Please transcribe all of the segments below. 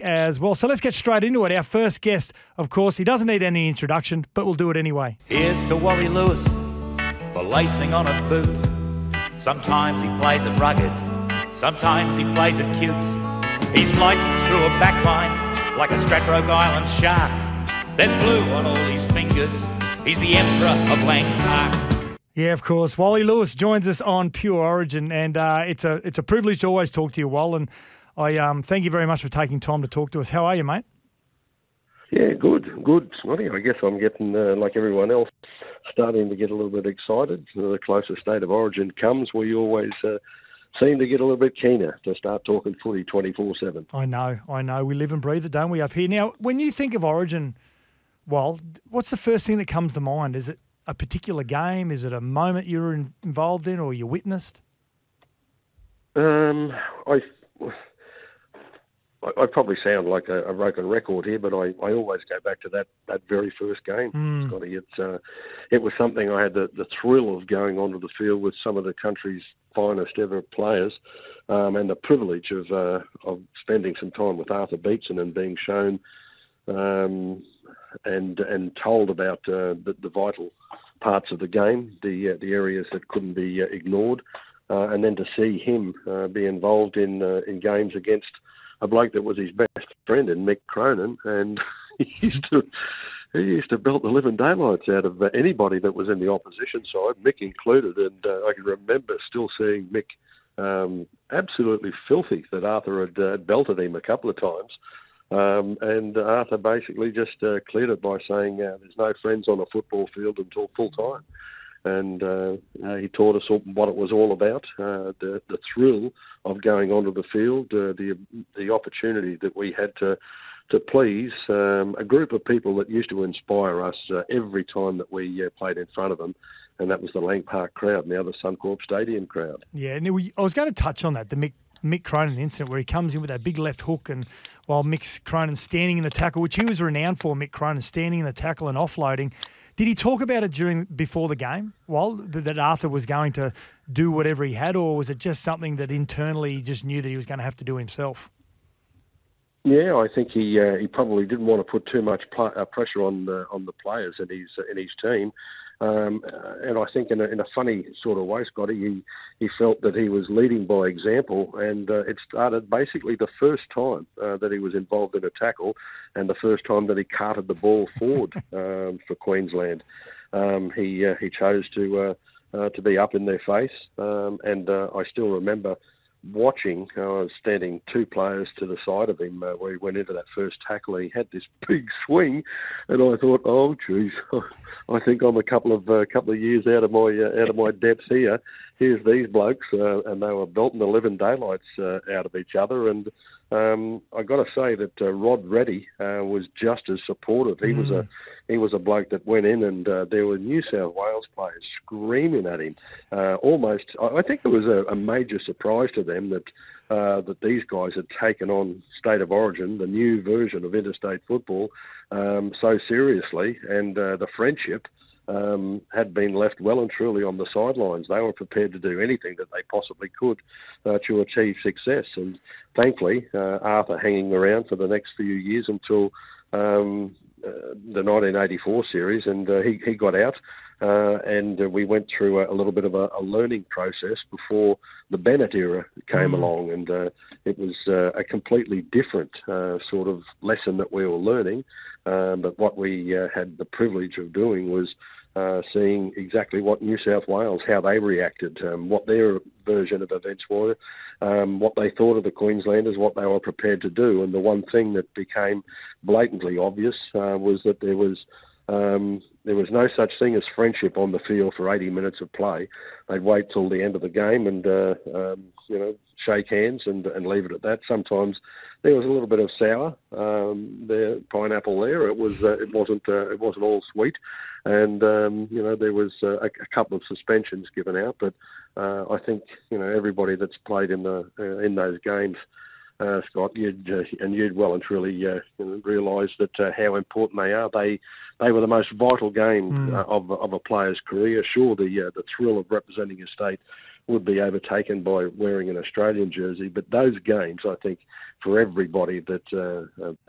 as well. So let's get straight into it. Our first guest, of course, he doesn't need any introduction, but we'll do it anyway. Here's to Wally Lewis for lacing on a boot. Sometimes he plays it rugged, sometimes he plays it cute. He slices through a backline like a Stradbroke Island shark. There's glue on all his fingers. He's the Emperor of Lang Park. Yeah, of course. Wally Lewis joins us on Pure Origin, and it's a privilege to always talk to you, Wal, and I thank you very much for taking time to talk to us. How are you, mate? Yeah, good, Scotty. I guess I'm getting, like everyone else, starting to get a little bit excited. The closer State of Origin comes, we always seem to get a little bit keener to start talking footy 24/7. I know. We live and breathe it, don't we, up here? Now, when you think of Origin, Wal, what's the first thing that comes to mind? Is it a particular game? Is it a moment you were involved in or you witnessed? I probably sound like a broken record here, but I always go back to that very first game, Scotty. It was something I had the thrill of going onto the field with some of the country's finest ever players, and the privilege of spending some time with Arthur Beetson and being shown and told about the vital parts of the game, the areas that couldn't be ignored, and then to see him be involved in games against a bloke that was his best friend in Mick Cronin, and he used to belt the living daylights out of anybody that was in the opposition side, Mick included. And I can remember still seeing Mick absolutely filthy that Arthur had belted him a couple of times. And Arthur basically just cleared it by saying there's no friends on a football field until full time. And he taught us what it was all about, the thrill of going onto the field, the opportunity that we had to please a group of people that used to inspire us every time that we played in front of them, and that was the Lang Park crowd, now the Suncorp Stadium crowd. Yeah, and I was going to touch on that, the Mick Cronin incident where he comes in with that big left hook, and while Mick Cronin's standing in the tackle, which he was renowned for, Mick Cronin standing in the tackle and offloading. Did he talk about it before the game, that Arthur was going to do whatever he had, or was it just something that internally he just knew that he was going to have to do himself? Yeah, I think he probably didn't want to put too much pressure on the players in his team. And I think in a funny sort of way, Scotty, he felt that he was leading by example, and it started basically the first time that he was involved in a tackle, and the first time that he carted the ball forward for Queensland. He chose to be up in their face, and I still remember watching. I was standing two players to the side of him where he went into that first tackle. He had this big swing, and I thought, oh, geez, I think I'm a couple of years out of my depth here. Here's these blokes, and they were belting the living daylights out of each other. And I got to say that Rod Reddy was just as supportive. He was a bloke that went in, and there were New South Wales players screaming at him. Almost, I think it was a major surprise to them that these guys had taken on State of Origin, the new version of interstate football, so seriously, and the friendship had been left well and truly on the sidelines. They were prepared to do anything that they possibly could to achieve success. And thankfully, Arthur hanging around for the next few years until the 1984 series, and he got out, and we went through a little bit of a learning process before the Bennett era came along, and it was a completely different sort of lesson that we were learning, but what we had the privilege of doing was seeing exactly what New South Wales, how they reacted, what their version of events were, what they thought of the Queenslanders, what they were prepared to do. And the one thing that became blatantly obvious was that there was no such thing as friendship on the field for 80 minutes of play. They'd wait till the end of the game and shake hands and leave it at that. Sometimes there was a little bit of sour, the pineapple there. It wasn't all sweet, and there was a couple of suspensions given out. But I think everybody that's played in those games, Scott, you'd well and truly realise that how important they are. They were the most vital game of a player's career. Sure, the thrill of representing your state would be overtaken by wearing an Australian jersey. But those games, I think, for everybody that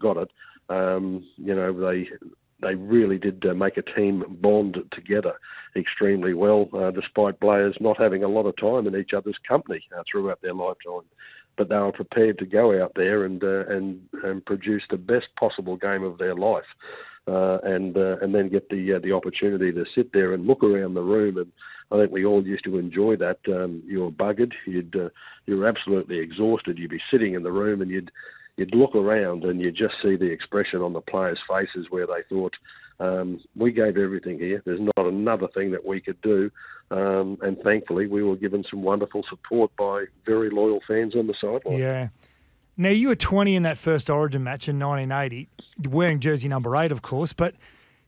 got it, they really did make a team bond together extremely well, despite players not having a lot of time in each other's company throughout their lifetime. But they were prepared to go out there and produce the best possible game of their life, and then get the opportunity to sit there and look around the room. And I think we all used to enjoy that. You were buggered, you were absolutely exhausted. You'd be sitting in the room and you'd look around and you'd just see the expression on the players' faces where they thought, we gave everything here. There's not another thing that we could do. And thankfully, we were given some wonderful support by very loyal fans on the sideline. Yeah. Now, you were 20 in that first Origin match in 1980, wearing jersey number 8, of course, but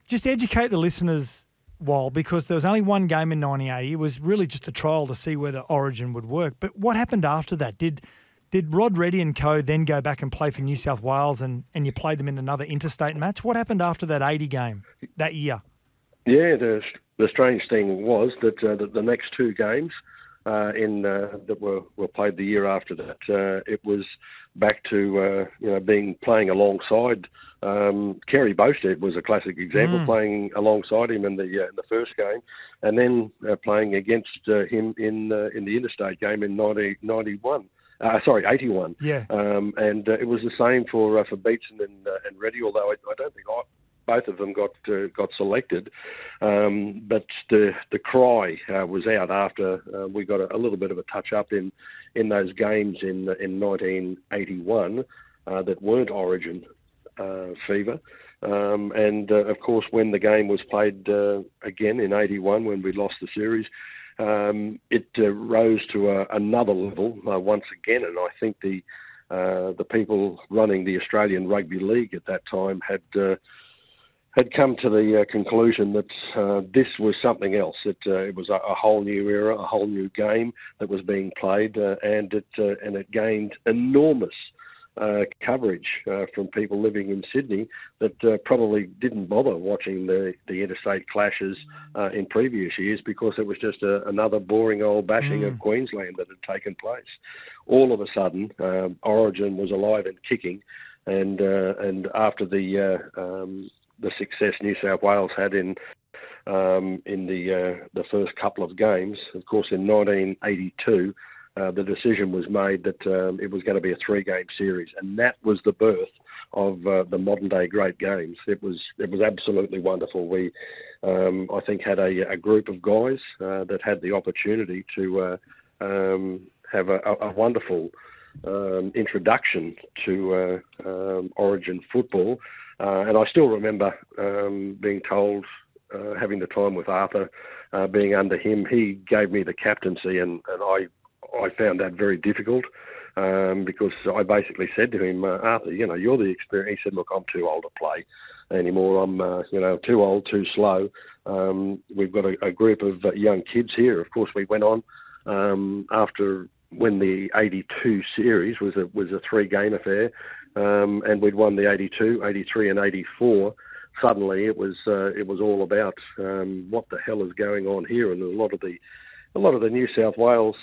just educate the listeners, Wal, because there was only one game in 1980. It was really just a trial to see whether Origin would work. But what happened after that? Did Rod Reddy and co. then go back and play for New South Wales and you played them in another interstate match? What happened after that 80 game that year? Yeah, the strange thing was that the next two games that were played the year after that, it was back to playing alongside. Kerry Bowstead was a classic example, playing alongside him in the first game, and then playing against him in the interstate game in 81. Yeah. And it was the same for Beetson and Reddy, although I don't think both of them got selected. But the cry was out after we got a little bit of a touch up in those games in 1981 that weren't Origin fever. And of course, when the game was played again in 81, when we lost the series, it rose to another level once again, and I think the people running the Australian Rugby League at that time had come to the conclusion that this was something else. It was a whole new era, a whole new game that was being played, and it gained enormous coverage from people living in Sydney that probably didn't bother watching the interstate clashes in previous years because it was just another boring old bashing of Queensland that had taken place. All of a sudden, Origin was alive and kicking, and after the success New South Wales had in the first couple of games, of course, in 1982. The decision was made that it was going to be a 3-game series, and that was the birth of the modern-day great games. It was absolutely wonderful. We, I think, had a group of guys that had the opportunity to have a wonderful introduction to Origin football, and I still remember being told, having the time with Arthur, being under him, he gave me the captaincy, and I found that very difficult because I basically said to him, Arthur, you're the experienced. He said, look, I'm too old to play anymore. I'm, too old, too slow. We've got a group of young kids here. Of course, we went on after when the 82 series was a 3-game affair, and we'd won the 82, 83, and 84. Suddenly, it was all about what the hell is going on here, and a lot of the New South Wales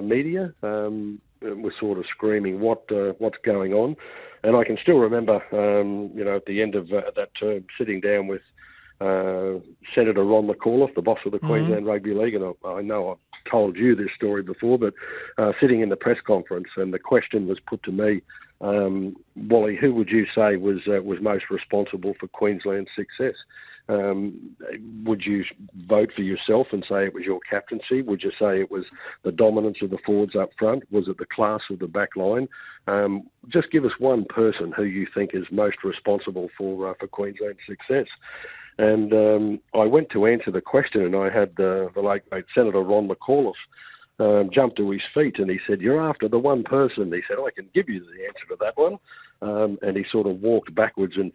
media was sort of screaming, what's going on? And I can still remember, at the end of that term, sitting down with Senator Ron McAuliffe, the boss of the Queensland Rugby League, and I know I've told you this story before, but sitting in the press conference, and the question was put to me, Wally, who would you say was most responsible for Queensland's success? Would you vote for yourself and say it was your captaincy? Would you say it was the dominance of the forwards up front? Was it the class of the back line? Just give us one person who you think is most responsible for Queensland's success. And I went to answer the question, and I had the late great Senator Ron McAuliffe jumped to his feet, and he said, "You're after the one person." He said, "I can give you the answer to that one." And he sort of walked backwards and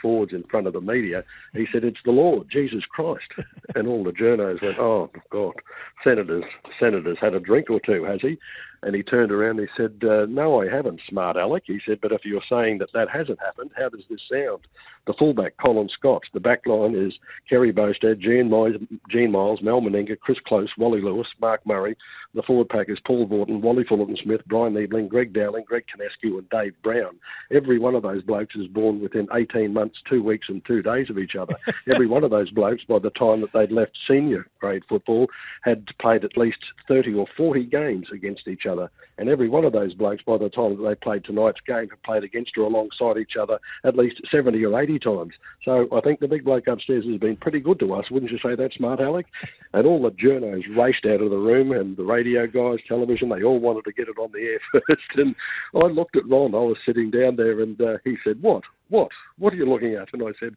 forwards in front of the media. He said, "It's the Lord, Jesus Christ." And all the journos went, "Oh, God, Senator's had a drink or two, has he?" And he turned around and he said, no, I haven't, smart Alec. He said, but if you're saying that hasn't happened, how does this sound? The fullback, Colin Scott. The back line is Kerry Bostad, Gene Miles, Mel Meninga, Chris Close, Wally Lewis, Mark Murray. The forward pack is Paul Vorton, Wally Fullerton-Smith, Brian Niebling, Greg Dowling, Greg Canescu and Dave Brown. Every one of those blokes is born within 18 months, 2 weeks and 2 days of each other. Every one of those blokes, by the time that they'd left senior grade football, had played at least 30 or 40 games against each other. And every one of those blokes, by the time that they played tonight's game, have played against or alongside each other at least 70 or 80 times. So I think the big bloke upstairs has been pretty good to us. Wouldn't you say that, smart Alec? And all the journos raced out of the room, and the radio guys, television, they all wanted to get it on the air first. And I looked at Ron. I was sitting down there, and he said, What are you looking at? And I said,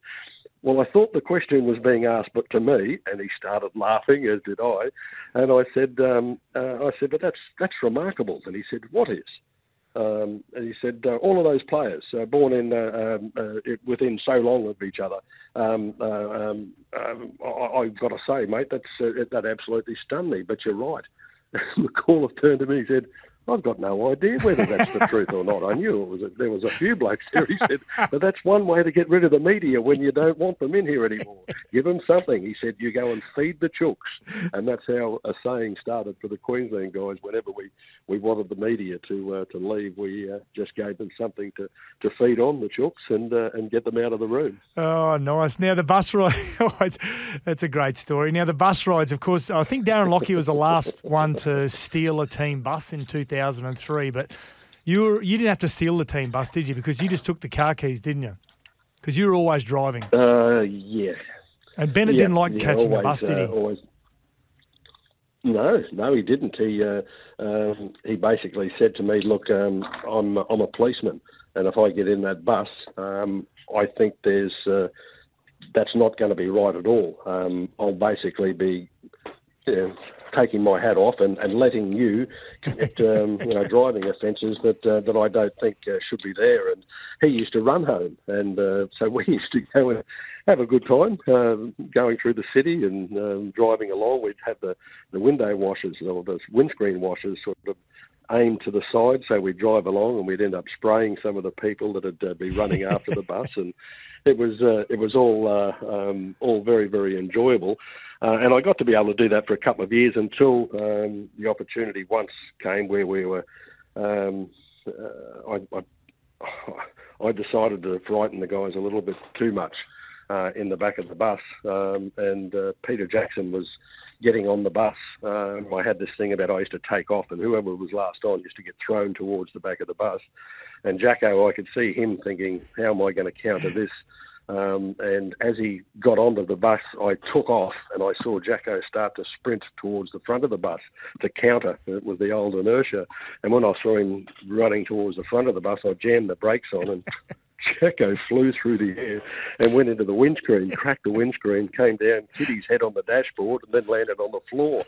well, I thought the question was being asked, but to me, and he started laughing, as did I. And I said, but that's remarkable. And he said, what is? And he said, all of those players born in within so long of each other. I've got to say, mate, that absolutely stunned me. But you're right. The caller turned to me and said, I've got no idea whether that's the truth or not. I knew there was a few blokes there. He said, but that's one way to get rid of the media when you don't want them in here anymore. Give them something. He said, you go and feed the chooks. And that's how a saying started for the Queensland guys. Whenever we wanted the media to leave, we just gave them something to feed on, the chooks, and get them out of the room. Oh, nice. Now, the bus ride, that's a great story. Now, the bus rides, of course, I think Darren Lockyer was the last one to steal a team bus in 2003, but you didn't have to steal the team bus, did you? Because you just took the car keys, didn't you? Because you were always driving. Yeah. And Bennett didn't like catching the bus, did he? Always. No, he didn't. He basically said to me, look, I'm a policeman, and if I get in that bus, I think that's not going to be right at all. I'll basically be taking my hat off and letting you commit driving offences that I don't think should be there. And he used to run home, and so we used to go and have a good time going through the city and driving along. We'd have the window washers or the windscreen washers sort of aimed to the side, so we'd drive along and we'd end up spraying some of the people that'd be running after the bus, and it was all very, very enjoyable. And I got to be able to do that for a couple of years until the opportunity once came where we were. I decided to frighten the guys a little bit too much in the back of the bus, and Peter Jackson was getting on the bus. I had this thing about I used to take off, and whoever was last on used to get thrown towards the back of the bus. And Jacko, I could see him thinking, how am I going to counter this? And as he got onto the bus, I took off, and I saw Jacko start to sprint towards the front of the bus to counter. It was the old inertia. And when I saw him running towards the front of the bus, I jammed the brakes on, and Jacko flew through the air and went into the windscreen, cracked the windscreen, came down, hit his head on the dashboard, and then landed on the floor.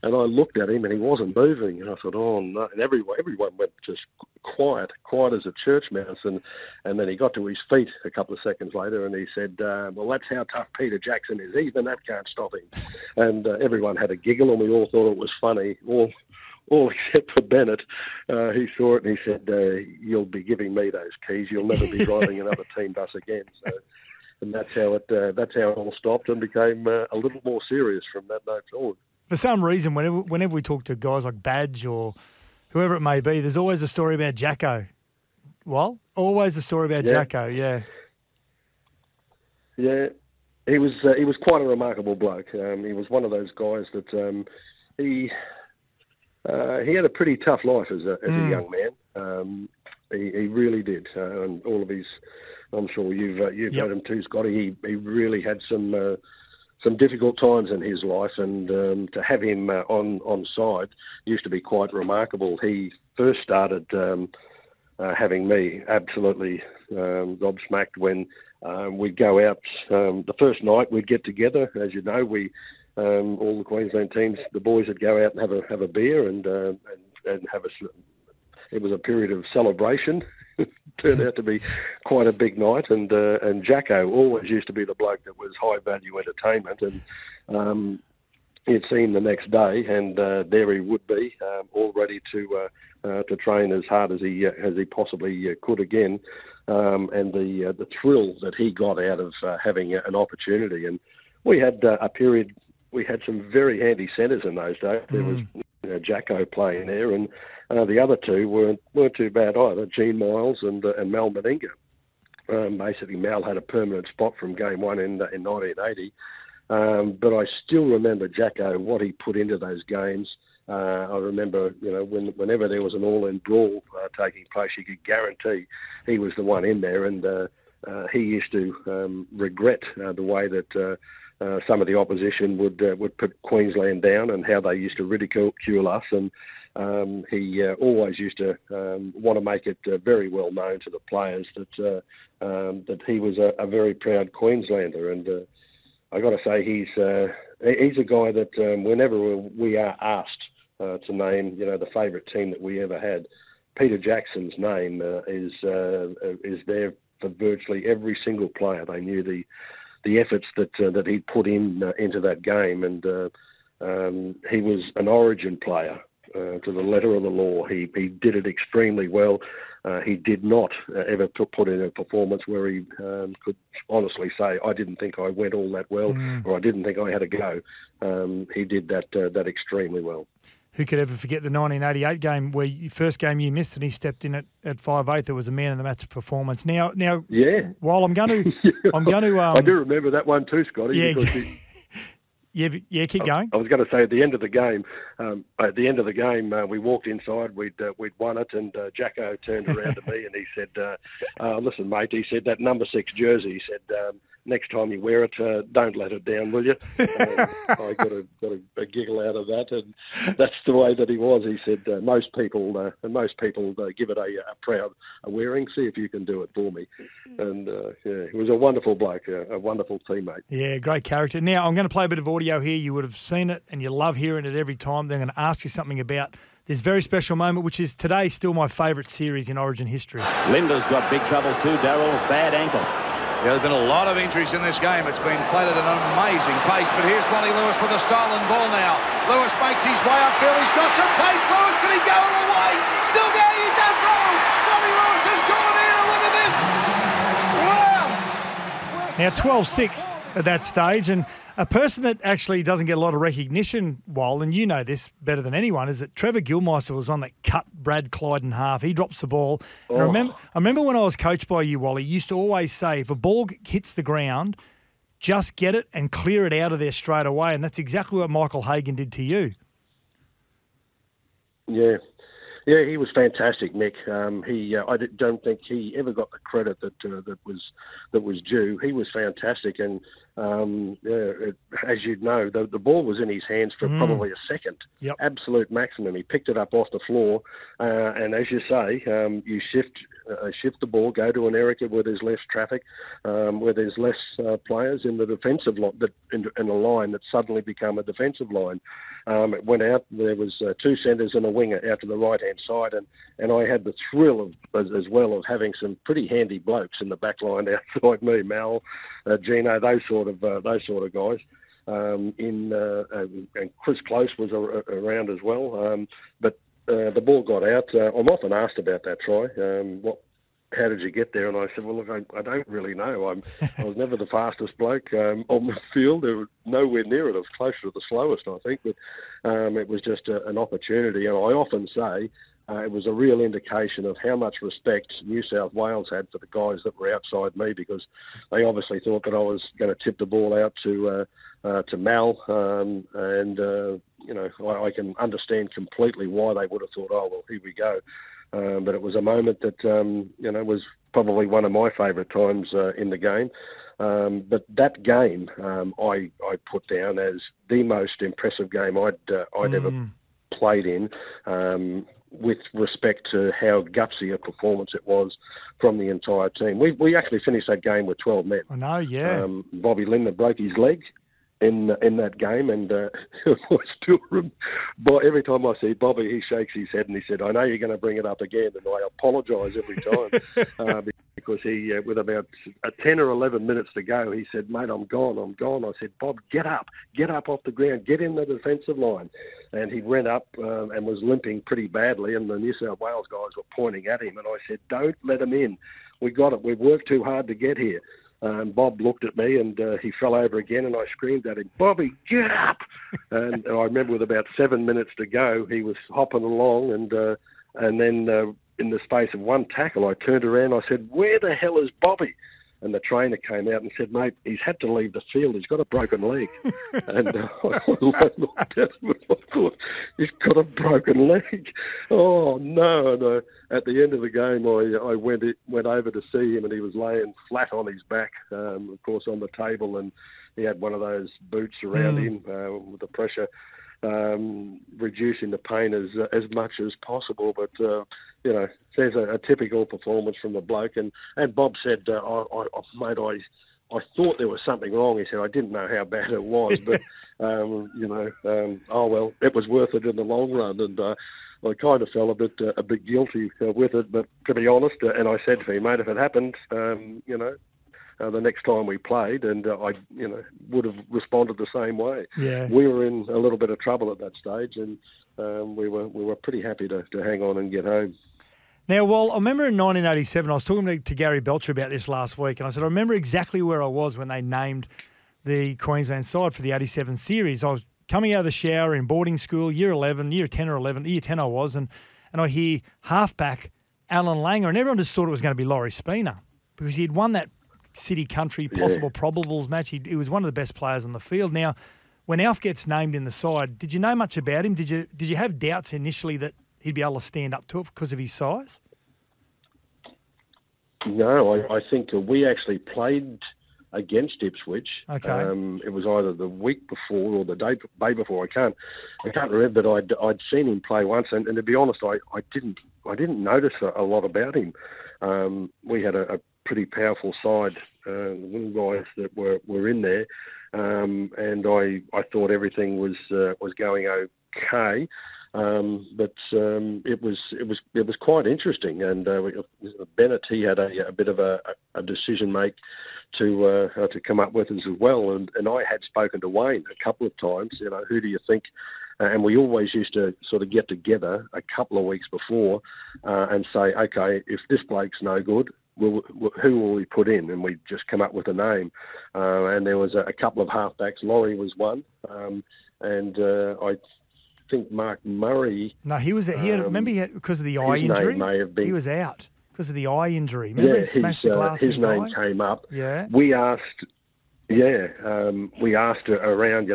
And I looked at him, and he wasn't moving. And I thought, oh, no. And everyone went just quiet as a church mouse. And then he got to his feet a couple of seconds later, and he said, well, that's how tough Peter Jackson is. Even that can't stop him. And everyone had a giggle, and we all thought it was funny, all except for Bennett. He saw it, and he said, you'll be giving me those keys. You'll never be driving another team bus again. So, and that's how it all stopped and became a little more serious from that night forward. For some reason, whenever we talk to guys like Badge or whoever it may be, there's always a story about Jacko. Well, always a story about Jacko, yeah. Yeah, he was quite a remarkable bloke. He was one of those guys that he had a pretty tough life as a young man. He really did, and all of his. I'm sure you've heard him too, Scotty. He really had some difficult times in his life, and to have him on side used to be quite remarkable. He first started having me absolutely gobsmacked when we'd go out. The first night we'd get together, as you know, all the Queensland teams, the boys would go out and have a beer and have it was a period of celebration. Turned out to be quite a big night, and Jacko always used to be the bloke that was high value entertainment, and he'd seen the next day, and there he would be, all ready to train as hard as he possibly could again, and the thrill that he got out of having an opportunity. And we had a period. We had some very handy centres in those days. There was Jacko playing there, and the other two weren't too bad either. Gene Miles and Mal Meninga. Basically, Mal had a permanent spot from game one in 1980. But I still remember Jacko, what he put into those games. I remember, whenever there was an all-in brawl taking place, you could guarantee he was the one in there, and he used to regret the way that some of the opposition would put Queensland down and how they used to ridicule us, and he always used to want to make it very well known to the players that he was a very proud Queenslander. And I got to say, he's a guy that whenever we are asked to name, the favourite team that we ever had, Peter Jackson's name is there for virtually every single player. They knew the efforts that he'd put into that game, and he was an Origin player to the letter of the law. He did it extremely well. He did not ever put in a performance where he could honestly say, I didn't think I went all that well, or I didn't think I had a go. He did that extremely well. Who could ever forget the 1988 game where first game you missed and he stepped in at 5'8"? There was a man in the match performance. Now, yeah. While I'm going to, I do remember that one too, Scotty. Yeah, yeah. Keep going. I was going to say at the end of the game, we walked inside. We'd won it, and Jacko turned around to me and he said, "Listen, mate," he said, "that number 6 jersey," he said, "next time you wear it, don't let it down, will you?" I got a giggle out of that, and that's the way that he was. He said, "Most people give it a proud wearing. See if you can do it for me." And he was a wonderful bloke, a wonderful teammate. Yeah, great character. Now I'm going to play a bit of audio here. You would have seen it, and you love hearing it every time. They're going to ask you something about this very special moment, which is today still my favourite series in Origin history. Linda's got big troubles too, Darryl. Bad ankle. Yeah, there's been a lot of injuries in this game. It's been played at an amazing pace, but here's Wally Lewis with a stolen ball now. Lewis makes his way upfield. He's got some pace. Lewis, can he go all the way? Still going. He does so. Wally Lewis has gone in, and look at this. Wow. Now 12-6 at that stage, and a person that actually doesn't get a lot of recognition, Wal, and you know this better than anyone, is that Trevor Gilmeister was on that cut Brad Clyde in half. He drops the ball. And I remember when I was coached by you, Wally, you used to always say, if a ball hits the ground, just get it and clear it out of there straight away. And that's exactly what Michael Hagan did to you. Yeah. Yeah, he was fantastic, Mick. I don't think he ever got the credit that was due. He was fantastic, and as you know, the ball was in his hands for probably a second. Yep. Absolute maximum. He picked it up off the floor, and as you say, you shift the ball, go to an area where there's less traffic, where there's less players in the defensive line, in a line that suddenly become a defensive line. It went out. There was 2 centres and a winger out to the right-hand side, and I had the thrill as well of having some pretty handy blokes in the back line outside me, Mal, Gino, those sort of guys. And Chris Close was around as well. But the ball got out. I'm often asked about that try. How did you get there? And I said, well, look, I don't really know. I was never the fastest bloke on the field. There was nowhere near it. I was closer to the slowest, I think. But it was just an opportunity. And I often say it was a real indication of how much respect New South Wales had for the guys that were outside me, because they obviously thought that I was going to tip the ball out to Mal. I can understand completely why they would have thought, oh, well, here we go. But it was a moment that, was probably one of my favourite times in the game. But that game I put down as the most impressive game I'd ever played in, with respect to how gutsy a performance it was from the entire team. We actually finished that game with 12 men. I know, yeah. Bobby Lindner broke his leg in that game, and but every time I see Bobby, he shakes his head and he said, I know you're going to bring it up again, and I apologise every time. because he, with about 10 or 11 minutes to go, he said, "Mate, I'm gone. I said, "Bob, get up off the ground, get in the defensive line." And he went up and was limping pretty badly, and the New South Wales guys were pointing at him, and I said, "Don't let him in. We got it. We've worked too hard to get here." Bob looked at me and he fell over again, and I screamed at him, "Bobby, get up!" And I remember with about 7 minutes to go, he was hopping along, and then in the space of one tackle, I turned around, I said, "Where the hell is Bobby?" And the trainer came out and said, "Mate, he's had to leave the field. He's got a broken leg." And I looked at him and I thought, "He's got a broken leg." Oh, no. And at the end of the game, I went over to see him, and he was laying flat on his back, of course, on the table. And he had one of those boots around him with the pressure, reducing the pain as much as possible. But, there's a typical performance from the bloke. And Bob said, "Mate, I thought there was something wrong." He said, "I didn't know how bad it was, but, oh, well, it was worth it in the long run." And I kind of felt a bit guilty with it. But to be honest, and I said to him, "Mate, if it happened, the next time we played, and I, would have responded the same way." Yeah. We were in a little bit of trouble at that stage, and we were pretty happy to hang on and get home. Now, well, I remember in 1987, I was talking to Gary Belcher about this last week, and I said, I remember exactly where I was when they named the Queensland side for the 87 series. I was coming out of the shower in boarding school, year 10 or 11, year 10 I was, and I hear halfback Alan Langer, and everyone just thought it was going to be Laurie Spina because he had won that City Country possible probables match. He was one of the best players on the field. Now, when Alf gets named in the side, did you know much about him? Did you have doubts initially that he'd be able to stand up to it because of his size? No, I think we actually played against Ipswich. Okay. It was either the week before or the day before. I can't remember, but I'd seen him play once, and to be honest, I didn't notice a lot about him. We had a pretty powerful side, little guys that were in there, and I thought everything was going okay. But it was quite interesting, and Bennett, he had a bit of a decision make to come up with as well, and I had spoken to Wayne a couple of times. Who do you think? And we always used to sort of get together a couple of weeks before and say, okay, if this bloke's no good, who will we put in? And we'd just come up with a name. And there was a couple of halfbacks. Laurie was one, and I think Mark Murray. No, he was. Remember, because of the eye injury. Name may have been. He was out because of the eye injury. Remember, he smashed the glass in his name eye? came up. Yeah. We asked around,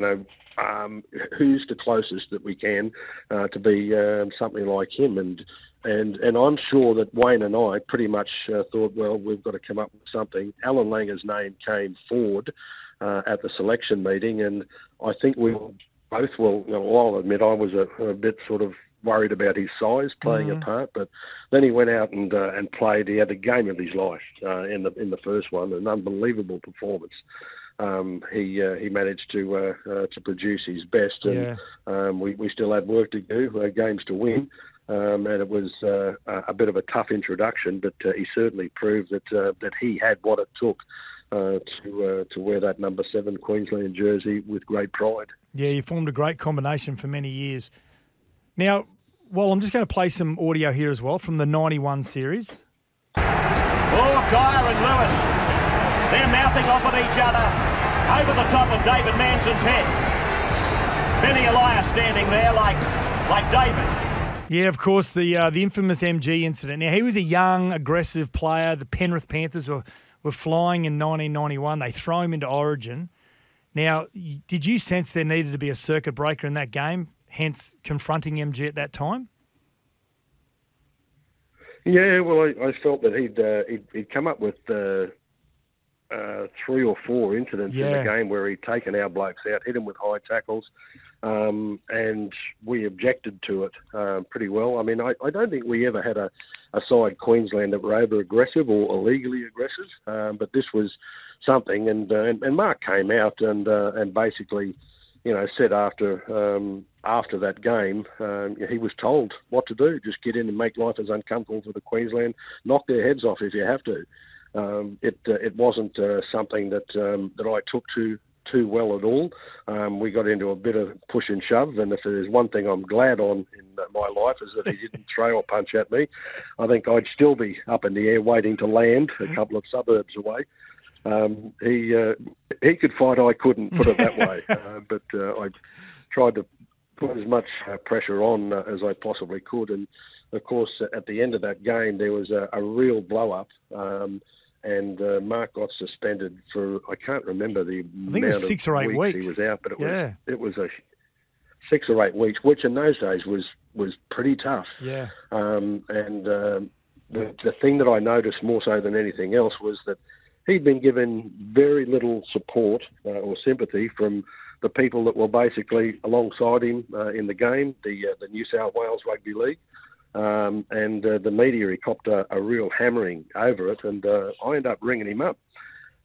who's the closest that we can to be something like him, and I'm sure that Wayne and I pretty much thought, well, we've got to come up with something. Alan Langer's name came forward at the selection meeting, and I think we both, I'll admit I was a bit sort of worried about his size playing a part, but then he went out and played. He had the game of his life in the first one, an unbelievable performance. He managed to produce his best, and we still had work to do, games to win, and it was a bit of a tough introduction, but he certainly proved that he had what it took to wear that number 7 Queensland jersey with great pride. Yeah, you formed a great combination for many years. Now, I'm just going to play some audio here as well from the 91 series. Oh, Geyer and Lewis. They're mouthing off at each other over the top of David Manson's head. Benny Elias standing there like David. Yeah, of course, the infamous MG incident. Now, he was a young, aggressive player. The Penrith Panthers were flying in 1991. They throw him into Origin. Now, did you sense there needed to be a circuit breaker in that game, hence confronting MG at that time? Yeah, well, I felt that he'd come up with 3 or 4 incidents in the game where he'd taken our blokes out, hit them with high tackles, and we objected to it pretty well. I mean, I don't think we ever had a side Queensland that were over-aggressive or illegally aggressive, but this was something. And Mark came out and basically, said after that game, he was told what to do. Just get in and make life as uncomfortable for the Queensland. Knock their heads off if you have to. it wasn't something that I took too well at all. We got into a bit of push and shove, and if there's one thing I'm glad on in my life is that he didn't throw or punch at me. I think I'd still be up in the air waiting to land a couple of suburbs away. He could fight, I couldn't, put it that way. But I tried to put as much pressure on as I possibly could. And, of course, at the end of that game, there was a real blow-up. And Mark got suspended for, I can't remember the I think it was 6 or 8 weeks he was out, but it was a 6 or 8 weeks, which in those days was pretty tough. Yeah. The thing that I noticed more so than anything else was that he'd been given very little support or sympathy from the people that were basically alongside him in the game, the New South Wales Rugby League. And the media, he copped a real hammering over it, and I ended up ringing him up.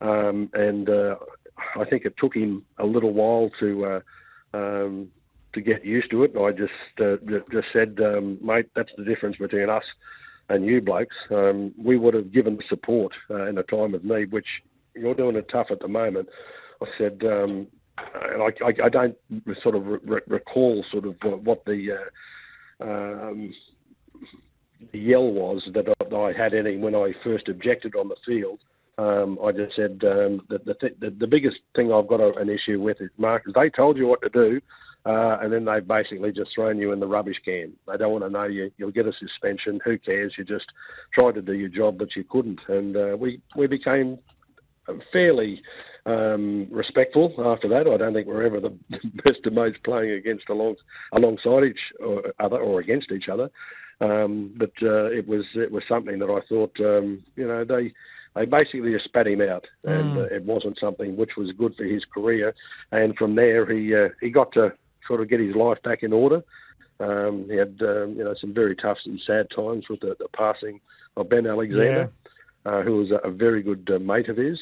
I think it took him a little while to get used to it. I just said, mate, that's the difference between us and you blokes. We would have given support in a time of need, which you're doing it tough at the moment. I said, and I don't sort of recall sort of what the yell was that I had any when I first objected on the field. I just said that the biggest thing I've got an issue with is, Mark, is they told you what to do, and then they've basically just thrown you in the rubbish can. They don't want to know you'll get a suspension. Who cares? You just tried to do your job, but you couldn't. And we became fairly respectful after that. I don't think we're ever the best of mates playing alongside each other or against each other. But it was something that I thought, they basically just spat him out, and it wasn't something which was good for his career. And from there, he got to sort of get his life back in order. He had some very tough and sad times with the passing of Ben Alexander, who was a very good mate of his.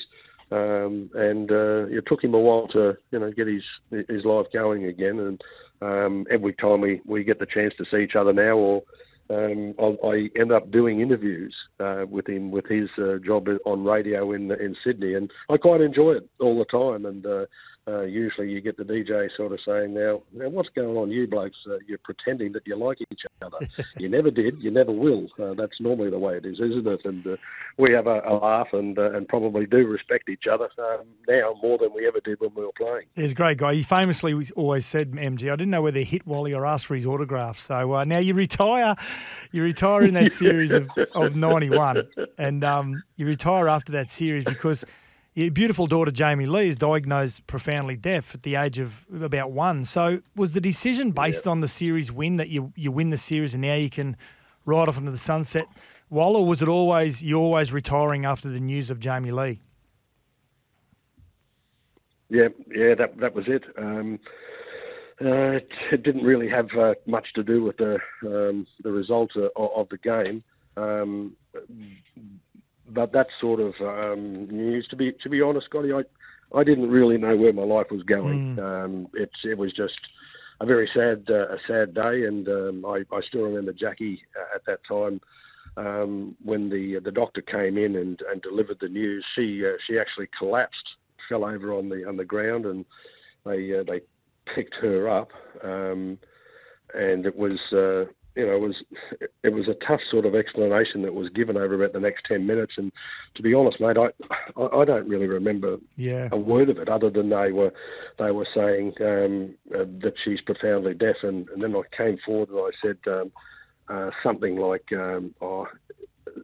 It took him a while to get his life going again. And every time we get the chance to see each other now, or I end up doing interviews with him with his job on radio in Sydney, and I quite enjoy it all the time. And usually you get the DJ sort of saying, now what's going on, you blokes? You're pretending that you like each other. You never did, you never will. That's normally the way it is, isn't it? And we have a laugh and probably do respect each other now more than we ever did when we were playing. He's a great guy. He famously always said, MG, I didn't know whether he hit Wally or asked for his autograph. So now you retire in that series of 91, and you retire after that series because your beautiful daughter, Jamie Lee, is diagnosed profoundly deaf at the age of about 1. So was the decision based on the series win that you win the series and now you can ride off into the sunset, Wall, or was it you always retiring after the news of Jamie Lee? Yeah, that was it. It didn't really have much to do with the result of the game. But that sort of news, to be honest, Scotty, I didn't really know where my life was going. It was just a very sad day, and I still remember Jackie at that time when the doctor came in and delivered the news. She actually collapsed, fell over on the ground, and they picked her up, and it was. It was a tough sort of explanation that was given over about the next 10 minutes. And to be honest, mate, I don't really remember a word of it other than they were saying that she's profoundly deaf. And then I came forward and I said something like,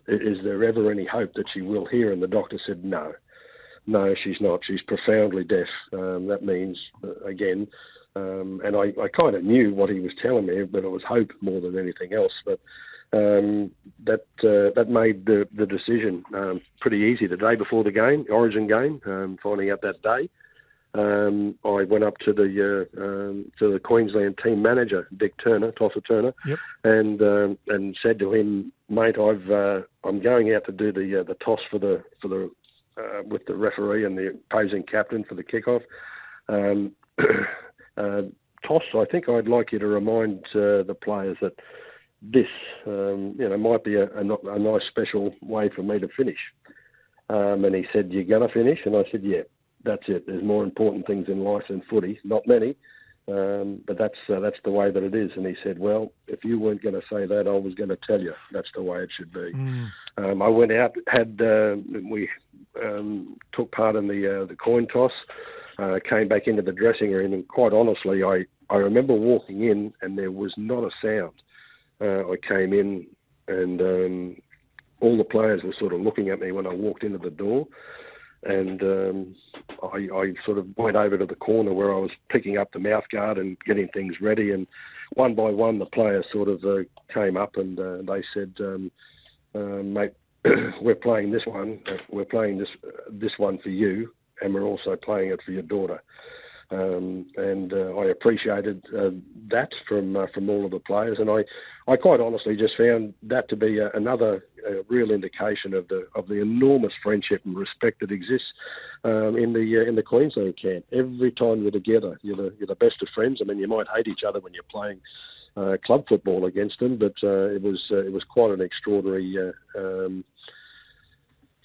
is there ever any hope that she will hear? And the doctor said, no, she's not. She's profoundly deaf. That means, again... and I kind of knew what he was telling me, but it was hope more than anything else. But that made the decision pretty easy. The day before the game, Origin game, finding out that day, I went up to the Queensland team manager, Dick Turner, Tosser Turner, and said to him, mate, I'm going out to do the toss for the with the referee and the opposing captain for the kickoff. Toss, I think I'd like you to remind the players that this, might be a nice special way for me to finish. And he said, "You're going to finish?" And I said, "Yeah, that's it. There's more important things in life than footy. Not many, but that's the way that it is." And he said, "Well, if you weren't going to say that, I was going to tell you that's the way it should be." I went out, we took part in the coin toss, came back into the dressing room, and quite honestly, I remember walking in and there was not a sound. I came in and all the players were sort of looking at me when I walked into the door. And I sort of went over to the corner where I was picking up the mouthguard and getting things ready. And one by one, the players sort of came up and they said, "Mate, we're playing this one. We're playing this one for you, and we're also playing it for your daughter." And I appreciated that from all of the players, and I quite honestly just found that to be another real indication of the enormous friendship and respect that exists in the Queensland camp. Every time you're together, you're the best of friends. I mean, you might hate each other when you're playing club football against them, but it was quite an extraordinary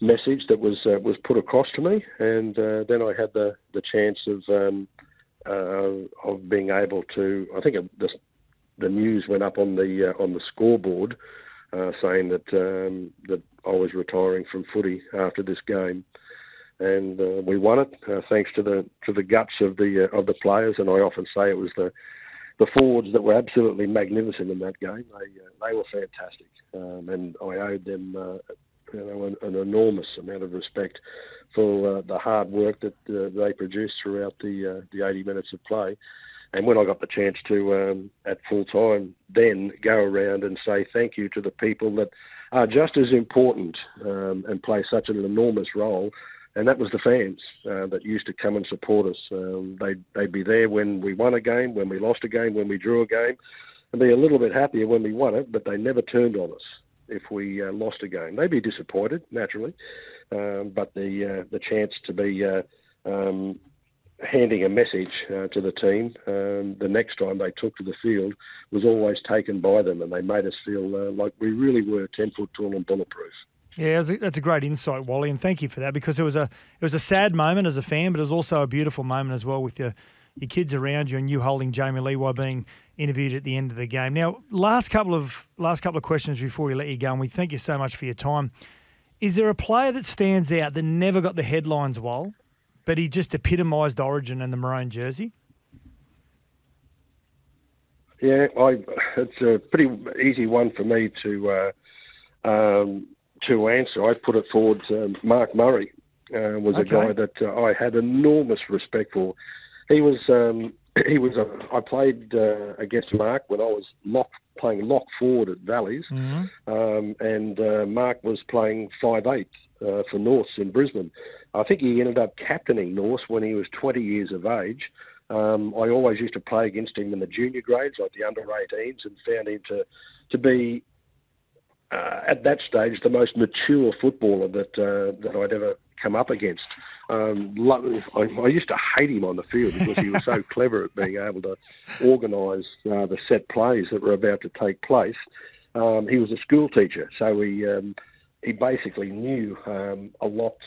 message that was put across to me, and then I had the chance of being able to. I think the news went up on the scoreboard saying that I was retiring from footy after this game, and we won it thanks to the guts of the players. And I often say it was the forwards that were absolutely magnificent in that game. They were fantastic, and I owed them an enormous amount of respect for the hard work that they produced throughout the 80 minutes of play. And when I got the chance to, at full time, then go around and say thank you to the people that are just as important and play such an enormous role, and that was the fans that used to come and support us. They'd be there when we won a game, when we lost a game, when we drew a game, and be a little bit happier when we won it, but they never turned on us if we lost a game. They'd be disappointed, naturally, but the chance to be handing a message to the team the next time they took to the field was always taken by them, and they made us feel like we really were 10 foot tall and bulletproof. Yeah, that's a great insight, Wally, and thank you for that, because it was a sad moment as a fan, but it was also a beautiful moment as well with your kids around you and you holding Jamie Lee while being interviewed at the end of the game. Now, last couple of questions before we let you go, and we thank you so much for your time. Is there a player that stands out that never got the headlines, Wal, but he just epitomised Origin and the maroon jersey? Yeah, it's a pretty easy one for me to answer. I put it forward to Mark Murray. Was a guy that I had enormous respect for. He was. I played against Mark when I was playing lock forward at Valleys, and Mark was playing 5'8" for Norths in Brisbane. I think he ended up captaining Norths when he was 20 years of age. I always used to play against him in the junior grades, like the under-18s, and found him to be at that stage the most mature footballer that I'd ever come up against. I used to hate him on the field because he was so clever at being able to organise the set plays that were about to take place. He was a school teacher, so he basically knew a lot,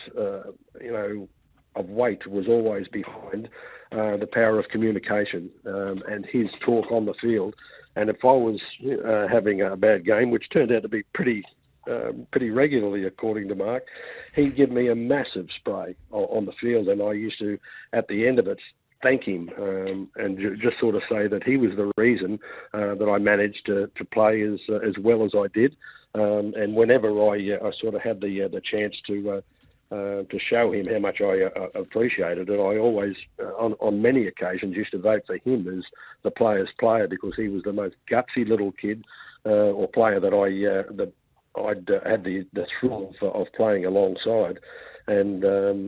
of weight was always behind the power of communication and his talk on the field. And if I was having a bad game, which turned out to be pretty regularly, according to Mark, he'd give me a massive spray on the field, and I used to, at the end of it, thank him and just sort of say that he was the reason that I managed to play as well as I did. And whenever I sort of had the chance to show him how much I appreciated it, I always, on many occasions, used to vote for him as the player's player, because he was the most gutsy little kid or player that I'd had the thrill of playing alongside. And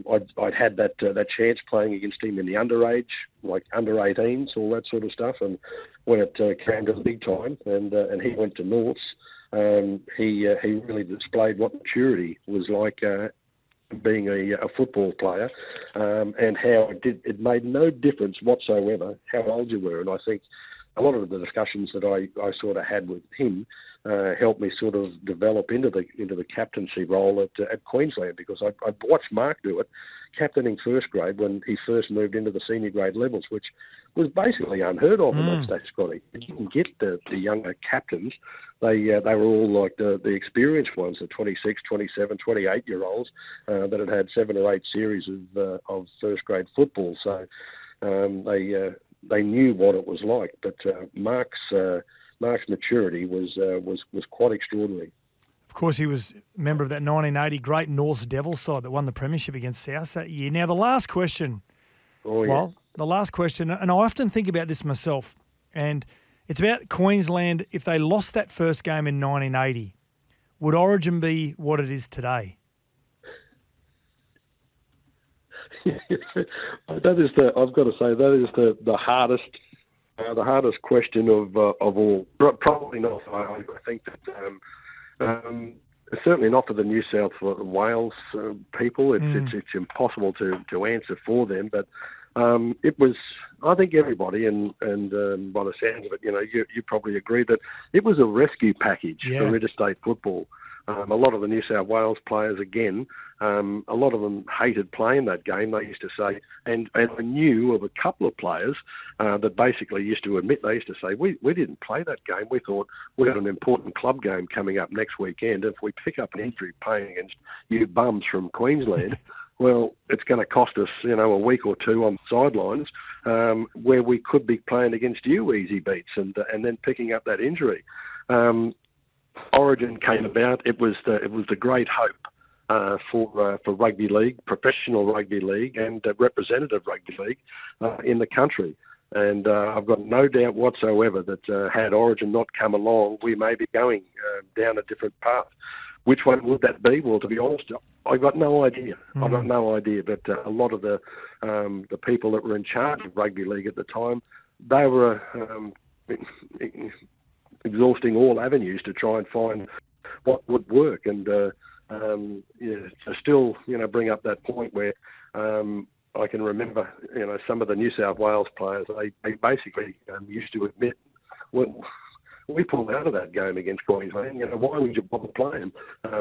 I'd had that chance playing against him in the underage, like under-18s, all that sort of stuff. And when it came to the big time, and he went to Norths, he really displayed what maturity was like being a football player, and how it made no difference whatsoever how old you were. And I think a lot of the discussions that I sort of had with him helped me sort of develop into the captaincy role at Queensland, because I watched Mark do it, captaining first grade when he first moved into the senior grade levels, which was basically unheard of in that stage, Scotty. You didn't get the younger captains. They were all like the experienced ones, the 26, 27, 28-year-olds that had had 7 or 8 series of first grade football. So they knew what it was like. But Mark's maturity was quite extraordinary. Of course, he was a member of that 1980 great Norths Devils side that won the premiership against South that year. Now, the last question, the last question, and I often think about this myself, and it's about Queensland. If they lost that first game in 1980, would Origin be what it is today? I've got to say, that is the hardest question of all. Probably not. I think that certainly not for the New South Wales people. It's impossible to answer for them. But it was, I think, everybody, and by the sounds of it, you probably agree that it was a rescue package for interstate football. A lot of the New South Wales players, again, a lot of them hated playing that game, they used to say. And I knew of a couple of players that basically used to admit, they used to say, we didn't play that game. We thought we had an important club game coming up next weekend. If we pick up an injury playing against you bums from Queensland, well, it's going to cost us, a week or two on the sidelines, where we could be playing against you easy beats and then picking up that injury. Origin came about. It was the great hope for rugby league, professional rugby league, and representative rugby league in the country. And I've got no doubt whatsoever that had Origin not come along, we may be going down a different path. Which one would that be? Well, to be honest, I've got no idea. I've got no idea. But a lot of the people that were in charge of rugby league at the time, they were exhausting all avenues to try and find what would work. And to still, bring up that point where I can remember, some of the New South Wales players, they basically used to admit, well, we pulled out of that game against Queensland. Why would you bother playing?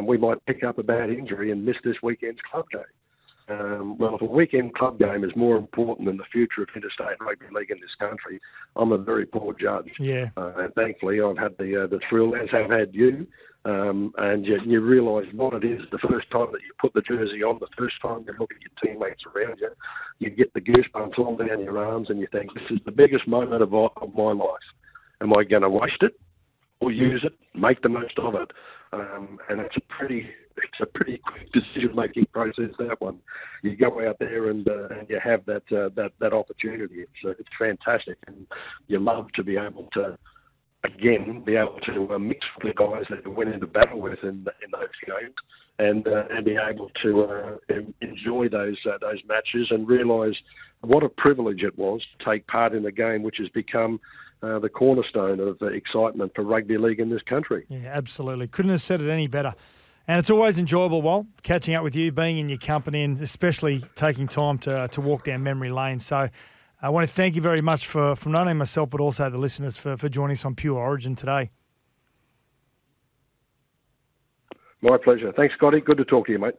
We might pick up a bad injury and miss this weekend's club game. Well, if a weekend club game is more important than the future of interstate rugby league in this country, I'm a very poor judge. Yeah. And thankfully, I've had the thrill, as have had you. And you realise what it is the first time that you put the jersey on, the first time you look at your teammates around you, you get the goosebumps all down your arms, and you think, this is the biggest moment of my life. Am I going to waste it or use it, make the most of it? And it's a pretty quick decision-making process, that one. You go out there and you have that opportunity. It's fantastic, and you love to be able to, again, mix with the guys that you went into battle with in those games, and be able to enjoy those matches and realise what a privilege it was to take part in a game which has become the cornerstone of excitement for rugby league in this country. Yeah, absolutely. Couldn't have said it any better. And it's always enjoyable, Wal, catching up with you, being in your company, and especially taking time to walk down memory lane. So I want to thank you very much for not only myself but also the listeners for joining us on Pure Origin today. My pleasure. Thanks, Scotty. Good to talk to you, mate.